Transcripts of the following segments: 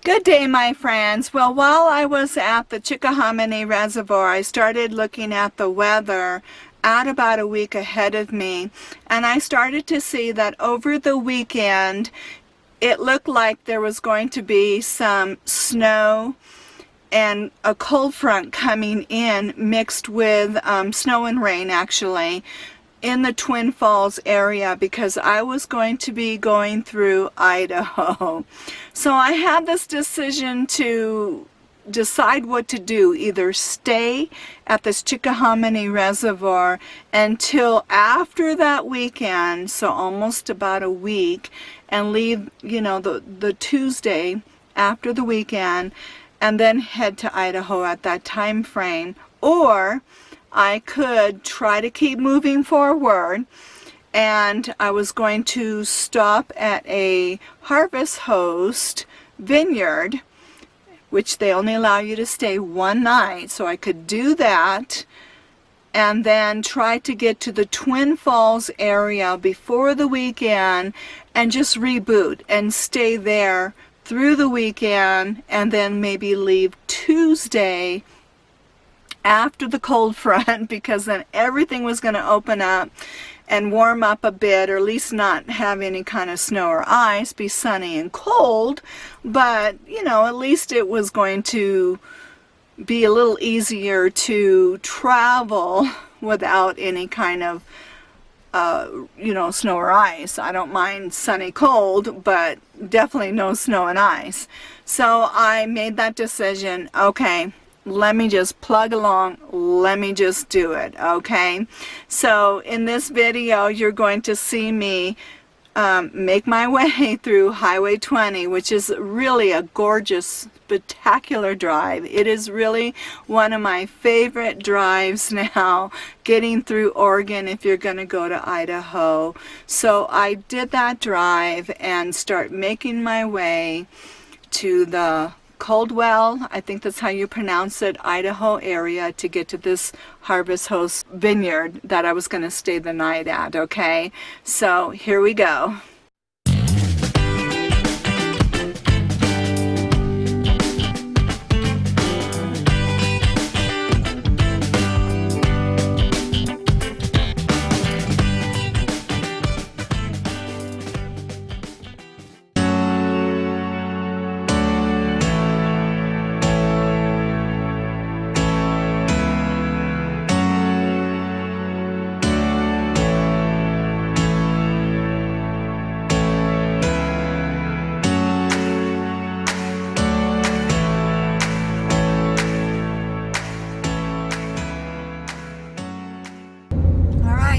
Good day, my friends. Well, while I was at the Chickahominy Reservoir, I started looking at the weather at about a week ahead of me, and I started to see that over the weekend it looked like there was going to be some snow and a cold front coming in mixed with snow and rain, actually, in the Twin Falls area, because I was going to be going through Idaho. So I had this decision to decide what to do: either stay at this Chickahominy Reservoir until after that weekend, so almost about a week, and leave, the Tuesday after the weekend, and then head to Idaho at that time frame. Or I could try to keep moving forward, and I was going to stop at a Harvest Host vineyard, which they only allow you to stay one night, so I could do that and then try to get to the Twin Falls area before the weekend and just reboot and stay there through the weekend, and then maybe leave Tuesday after the cold front, because then everything was going to open up and warm up a bit, or at least not have any kind of snow or ice, be sunny and cold, but at least it was going to be a little easier to travel without any kind of snow or ice. I don't mind sunny cold, but definitely no snow and ice. So I made that decision. Okay, let me just plug along, let me just do it. Okay, so in this video you're going to see me make my way through Highway 20, which is really a gorgeous, spectacular drive. It is really one of my favorite drives now, getting through Oregon if you're going to go to Idaho. So I did that drive and start making my way to the Caldwell, I think that's how you pronounce it, Idaho area, to get to this Harvest Host vineyard that I was going to stay the night at. Okay, so here we go.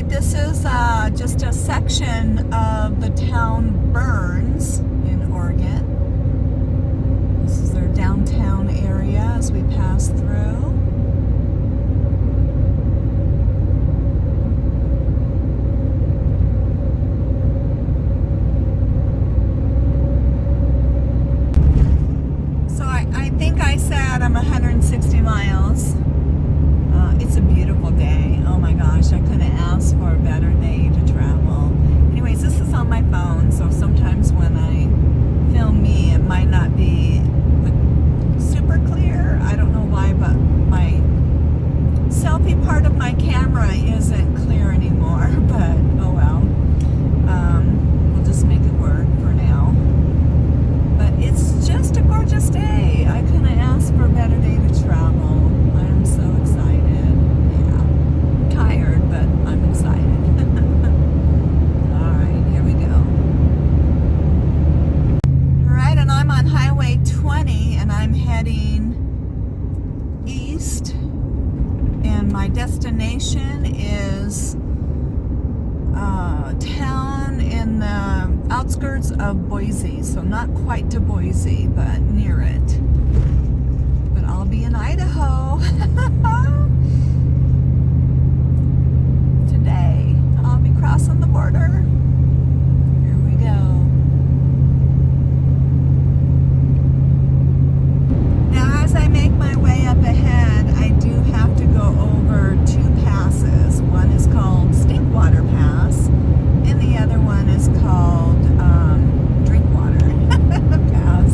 This is just a section of the town Burns in Oregon. This is their downtown area as we pass through. So I think I said I'm 160 miles. It's a beautiful day. Oh my gosh, I couldn't ask for a better day to travel. Anyways, this is on my phone, so sometimes when I film me, it might not be super clear. I don't know why, but my selfie part of my camera isn't clear anymore, but oh well. We'll just make it work for now. But it's just a gorgeous day. I couldn't ask for a better day to travel. I'm so excited. Tired, but I'm excited. Alright, here we go. Alright, and I'm on Highway 20 and I'm heading east, and my destination is a town in the outskirts of Boise, so not quite to Boise, but near it. But I'll be in Idaho. Today. I'll be crossing the border. Here we go. Now, as I make my way up ahead, I do have to go over two passes. One is called Stinkwater Pass, and the other one is called Drinkwater Pass.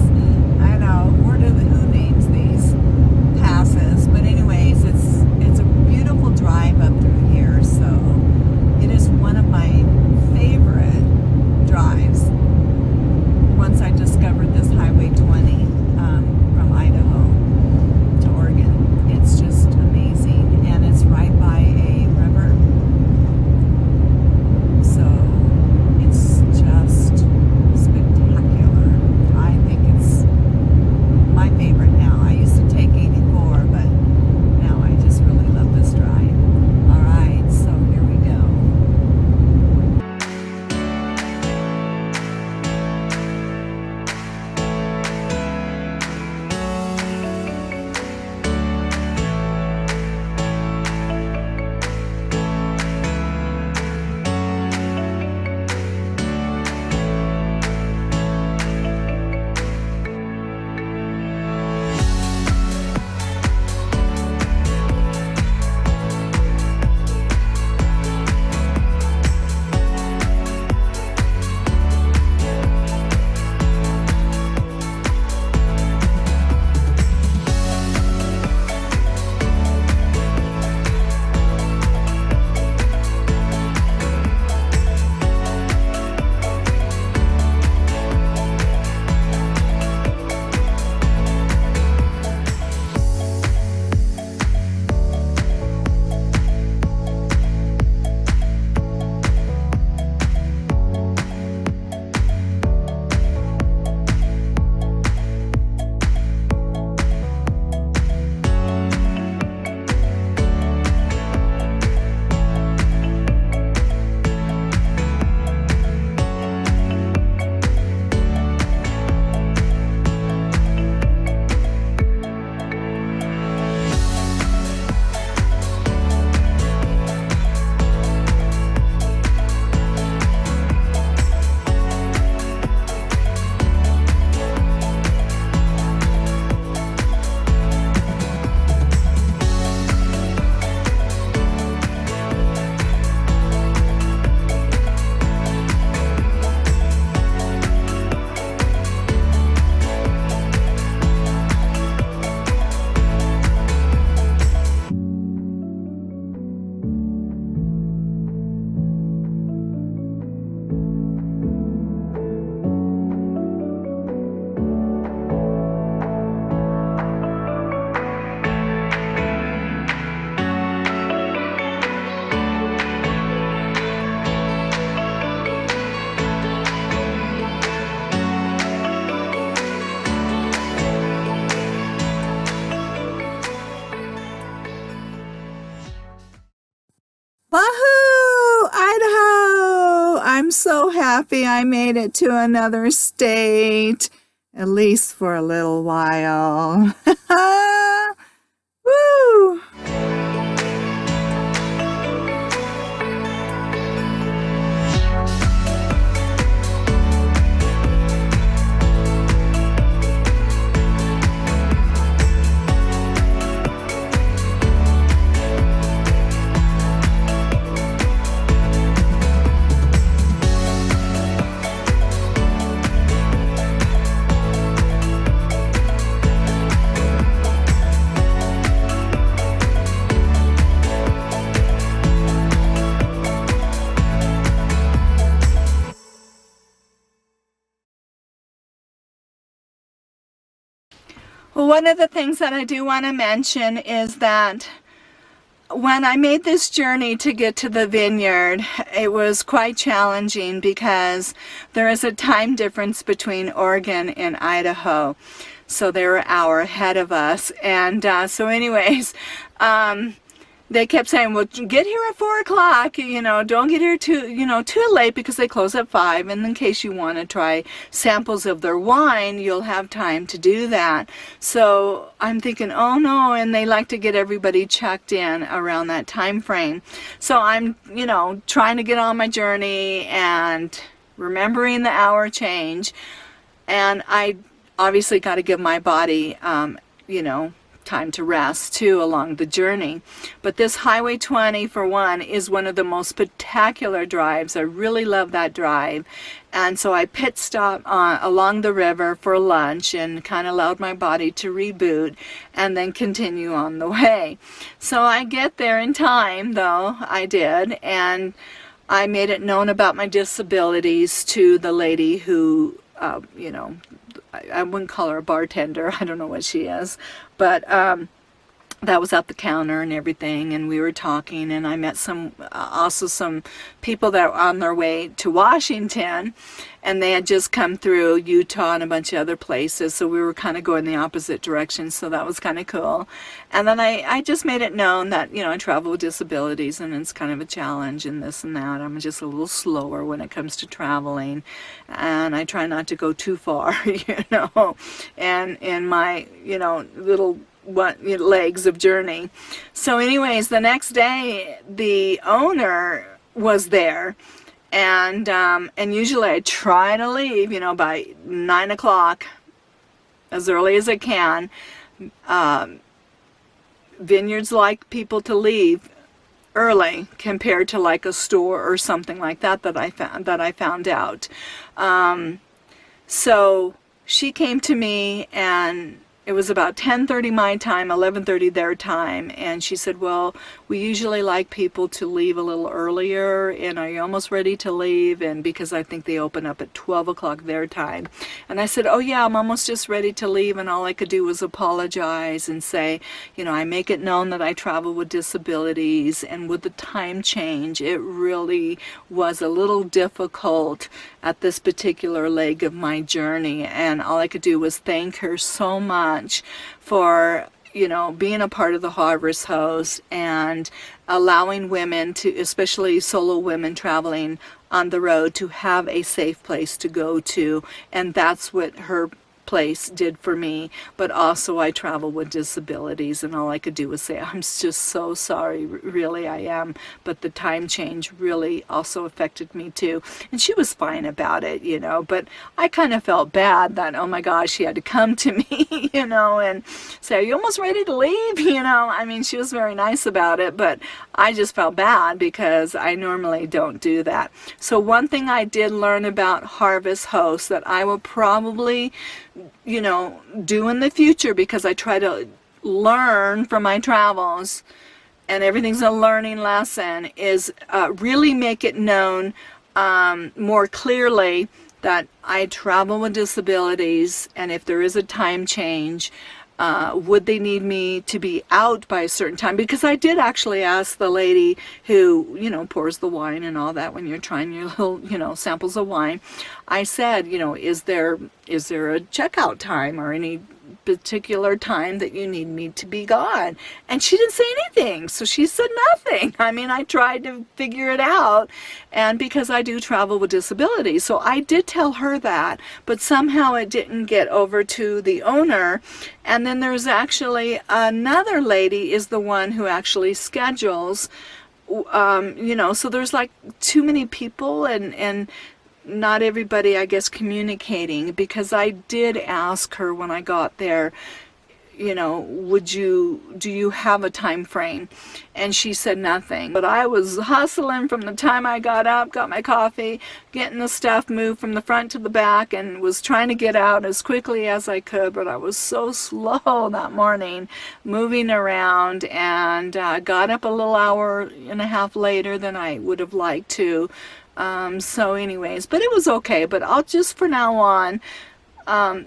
I'm so happy I made it to another state, at least for a little while. Woo! Well, one of the things that I do want to mention is that when I made this journey to get to the vineyard, it was quite challenging because there is a time difference between Oregon and Idaho. So they were an hour ahead of us. And so anyways, they kept saying, well, get here at 4 o'clock, don't get here too late because they close at 5. And in case you want to try samples of their wine, you'll have time to do that. So I'm thinking, oh no, and they like to get everybody checked in around that time frame. So I'm, trying to get on my journey and remembering the hour change. And I obviously got to give my body, time to rest too along the journey. But this Highway 20, for one, is one of the most spectacular drives. I really love that drive. And so I pit stopped along the river for lunch and kind of allowed my body to reboot and then continue on the way. So I get there in time, though, I did, and I made it known about my disabilities to the lady who, I wouldn't call her a bartender. I don't know what she is. But that was at the counter and everything, and we were talking, and I met also some people that were on their way to Washington, and they had just come through Utah and a bunch of other places, so we were kind of going the opposite direction, so that was kind of cool. And then I just made it known that, I travel with disabilities, and it's kind of a challenge and this and that. I'm just a little slower when it comes to traveling, and I try not to go too far, and in my, little legs of journey. So anyways, the next day the owner was there, and usually I try to leave by 9 o'clock as early as I can. Vineyards like people to leave early compared to like a store or something like that I found out. So she came to me, and it was about 10:30 my time, 11:30 their time, and she said, well, we usually like people to leave a little earlier, and are you almost ready to leave? And because I think they open up at 12 o'clock their time. And I said, oh yeah, I'm almost just ready to leave, and all I could do was apologize and say, I make it known that I travel with disabilities, and with the time change, it really was a little difficult at this particular leg of my journey, and all I could do was thank her so much for being a part of the Harvest Host and allowing women to, especially solo women traveling on the road, to have a safe place to go to. And that's what her place did for me. But also I travel with disabilities, and all I could do was say, I'm just so sorry, really I am, but the time change really also affected me too. And she was fine about it, but I kind of felt bad that, oh my gosh, she had to come to me, and say, are you almost ready to leave? I mean, she was very nice about it, but I just felt bad because I normally don't do that. So one thing I did learn about Harvest Hosts that I will probably do in the future, because I try to learn from my travels, and everything's a learning lesson, is really make it known more clearly that I travel with disabilities, and if there is a time change, would they need me to be out by a certain time? Because I did actually ask the lady who, pours the wine and all that when you're trying your little, samples of wine. I said, is there a checkout time or any particular time that you need me to be gone? And she didn't say anything, so she said nothing. I mean, I tried to figure it out, and because I do travel with disabilities, so I did tell her that, but somehow it didn't get over to the owner. And then there's actually another lady is the one who actually schedules, you know, so there's like too many people, and not everybody, I guess, communicating, because I did ask her when I got there, you know, do you have a time frame? And she said nothing. But I was hustling from the time I got up, got my coffee, getting the stuff moved from the front to the back, and was trying to get out as quickly as I could. But I was so slow that morning, moving around, and got up a little hour and a half later than I would have liked to. So anyways, but it was okay. But I'll just, for now on,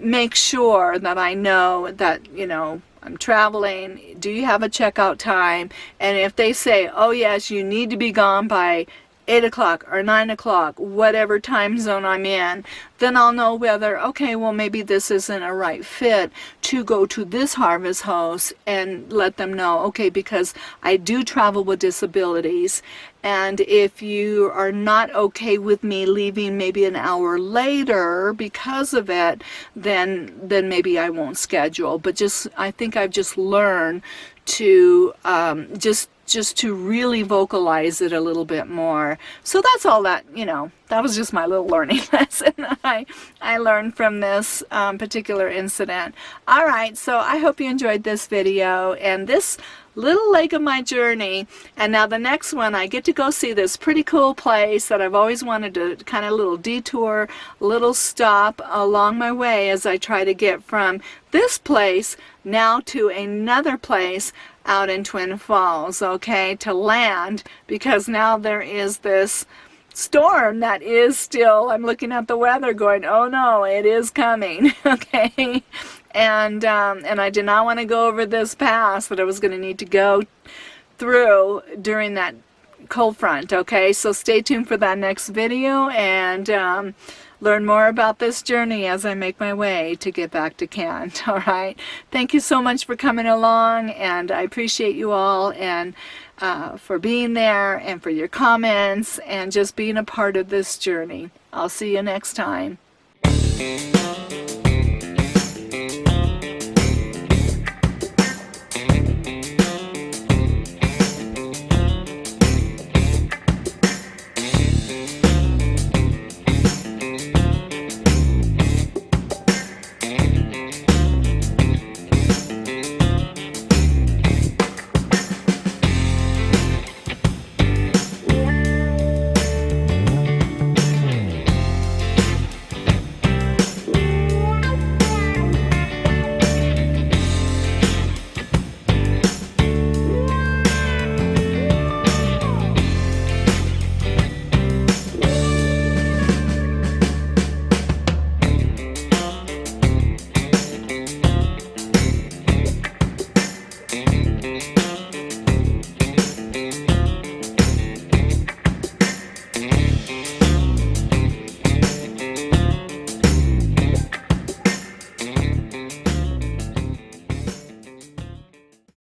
make sure that I know that, you know, I'm traveling. Do you have a checkout time? And if they say, oh yes, you need to be gone by 8 o'clock or 9 o'clock, whatever time zone I'm in, then I'll know whether, okay, well, maybe this isn't a right fit to go to this harvest host, and let them know, okay, because I do travel with disabilities, and if you are not okay with me leaving maybe an hour later because of it, then maybe I won't schedule. But just, I think I've just learned to just to really vocalize it a little bit more. So that's all that, you know, that was just my little learning lesson that I learned from this particular incident. All right, so I hope you enjoyed this video and this little leg of my journey. And now the next one, I get to go see this pretty cool place that I've always wanted to, kind of little detour, little stop along my way as I try to get from this place now to another place out in Twin Falls, okay, to land, because now there is this storm that is still, I'm looking at the weather going, oh no, it is coming, okay, and I did not want to go over this pass that I was going to need to go through during that cold front, okay, so stay tuned for that next video, and learn more about this journey as I make my way to get back to Kent. All right. Thank you so much for coming along, and I appreciate you all, and for being there, and for your comments, and just being a part of this journey. I'll see you next time.